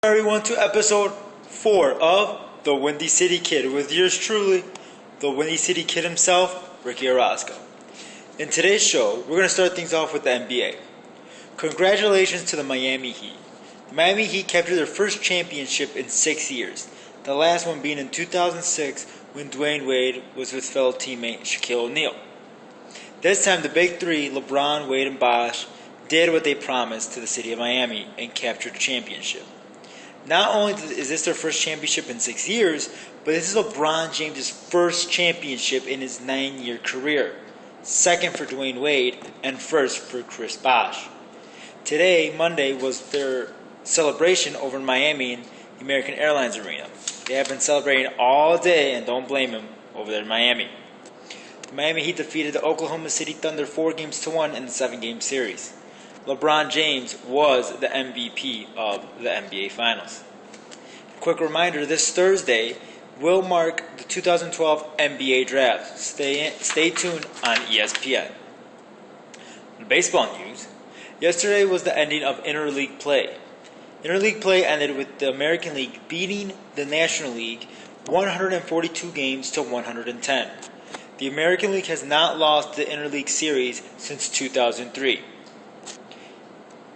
Everyone to episode 4 of The Windy City Kid with yours truly, the Windy City Kid himself, Ricky Orozco. In today's show, we're going to start things off with the NBA. Congratulations to the Miami Heat. The Miami Heat captured their first championship in 6 years, the last one being in 2006 when Dwayne Wade was with fellow teammate Shaquille O'Neal. This time the big three, LeBron, Wade, and Bosh, did what they promised to the city of Miami and captured a championship. Not only is this their first championship in 6 years, but this is LeBron James' first championship in his 9-year career. Second for Dwayne Wade, and first for Chris Bosh. Today, Monday, was their celebration over in Miami in the American Airlines Arena. They have been celebrating all day, and don't blame them, over there in Miami. The Miami Heat defeated the Oklahoma City Thunder 4-1 in the 7-game series. LeBron James was the MVP of the NBA Finals. Quick reminder, this Thursday will mark the 2012 NBA Draft. Stay tuned on ESPN. In baseball news, yesterday was the ending of interleague play. Interleague play ended with the American League beating the National League 142 games to 110. The American League has not lost the interleague series since 2003.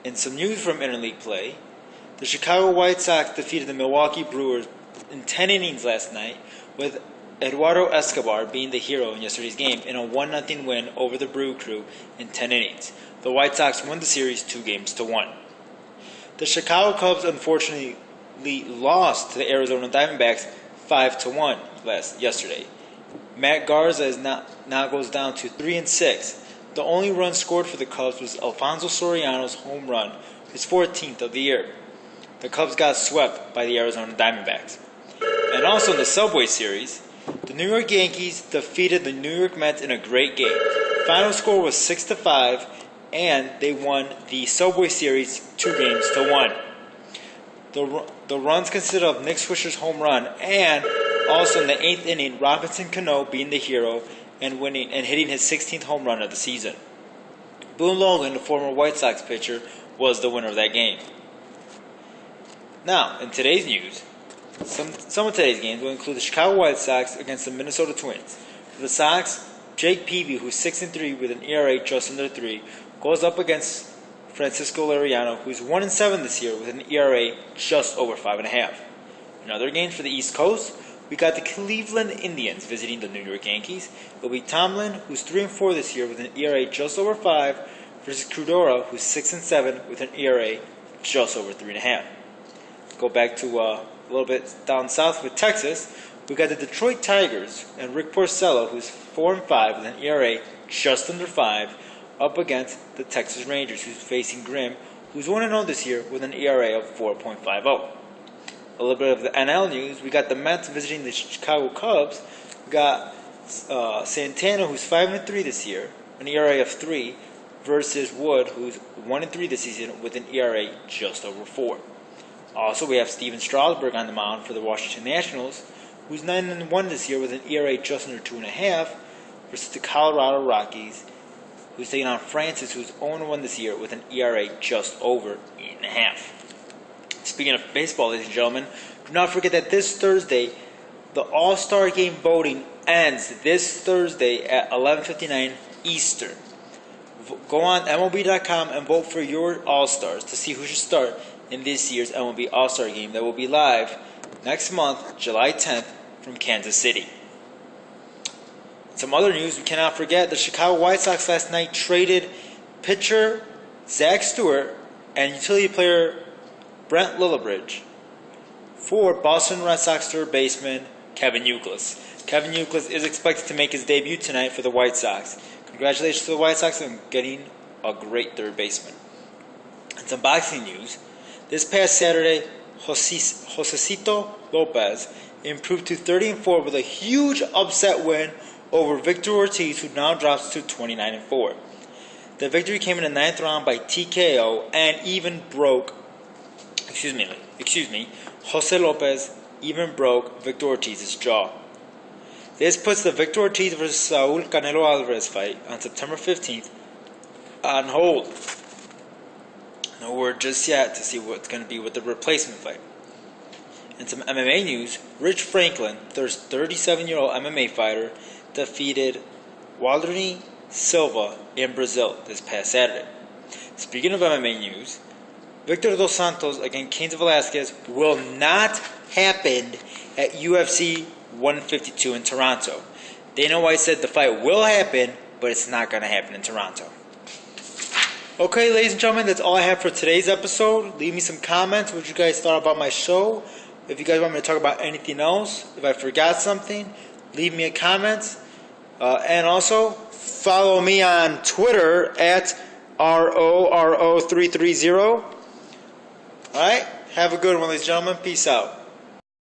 In some news from interleague play, the Chicago White Sox defeated the Milwaukee Brewers in 10 innings last night, with Eduardo Escobar being the hero in yesterday's game in a 1-0 win over the Brew Crew in 10 innings. The White Sox won the series 2-1. The Chicago Cubs unfortunately lost to the Arizona Diamondbacks 5-1 yesterday. Matt Garza now goes down to 3-6. The only run scored for the Cubs was Alfonso Soriano's home run, his 14th of the year. The Cubs got swept by the Arizona Diamondbacks. And also in the Subway Series, the New York Yankees defeated the New York Mets in a great game. Final score was 6-5, and they won the Subway Series 2-1. The runs consisted of Nick Swisher's home run, and also in the 8th inning, Robinson Cano being the hero and winning and hitting his 16th home run of the season. Boone Logan, the former White Sox pitcher, was the winner of that game. Now, in today's news, some of today's games will include the Chicago White Sox against the Minnesota Twins. For the Sox, Jake Peavy, who's 6-3 with an ERA just under 3, goes up against Francisco Liriano, who's 1-7 this year with an ERA just over 5.5. In other games for the East Coast, we got the Cleveland Indians visiting the New York Yankees. It'll be Tomlin, who's 3-4 this year with an ERA just over 5, versus Crudora, who's 6-7 with an ERA just over 3.5. Go back to a little bit down south with Texas. We got the Detroit Tigers and Rick Porcello, who's 4-5 with an ERA just under 5, up against the Texas Rangers, who's facing Grimm, who's 1-0 this year with an ERA of 4.50. A little bit of the NL news. We got the Mets visiting the Chicago Cubs. We got Santana, who's 5-3 this year, an ERA of 3, versus Wood, who's 1-3 this season with an ERA just over 4. Also, we have Steven Strasburg on the mound for the Washington Nationals, who's 9-1 this year with an ERA just under 2.5, versus the Colorado Rockies, who's taking on Francis, who's 0-1 this year with an ERA just over 8.5. Speaking of baseball, ladies and gentlemen, do not forget that this Thursday, the All-Star Game voting ends this Thursday at 11:59 Eastern. Go on MLB.com and vote for your All-Stars to see who should start in this year's MLB All-Star Game that will be live next month, July 10th, from Kansas City. Some other news we cannot forget, the Chicago White Sox last night traded pitcher Zach Stewart and utility player Brent Lillibridge for Boston Red Sox third baseman Kevin Youkilis. Kevin Youkilis is expected to make his debut tonight for the White Sox. Congratulations to the White Sox on getting a great third baseman. And some boxing news. This past Saturday, Josecito Lopez improved to 30-4 with a huge upset win over Victor Ortiz, who now drops to 29-4. The victory came in the 9th round by TKO and even broke Jose Lopez even broke Victor Ortiz's jaw. This puts the Victor Ortiz vs. Saul Canelo Alvarez fight on September 15th on hold. No word just yet to see what's going to be with the replacement fight. In some MMA news, Rich Franklin, the 37-year-old MMA fighter, defeated Wanderlei Silva in Brazil this past Saturday. Speaking of MMA news, Victor Dos Santos against Cain Velasquez will not happen at UFC 152 in Toronto. Dana White said the fight will happen, but it's not going to happen in Toronto. Okay, ladies and gentlemen, that's all I have for today's episode. Leave me some comments what you guys thought about my show. If you guys want me to talk about anything else, if I forgot something, leave me a comment. And also, follow me on Twitter at RORO330. Alright, have a good one, ladies and gentlemen. Peace out.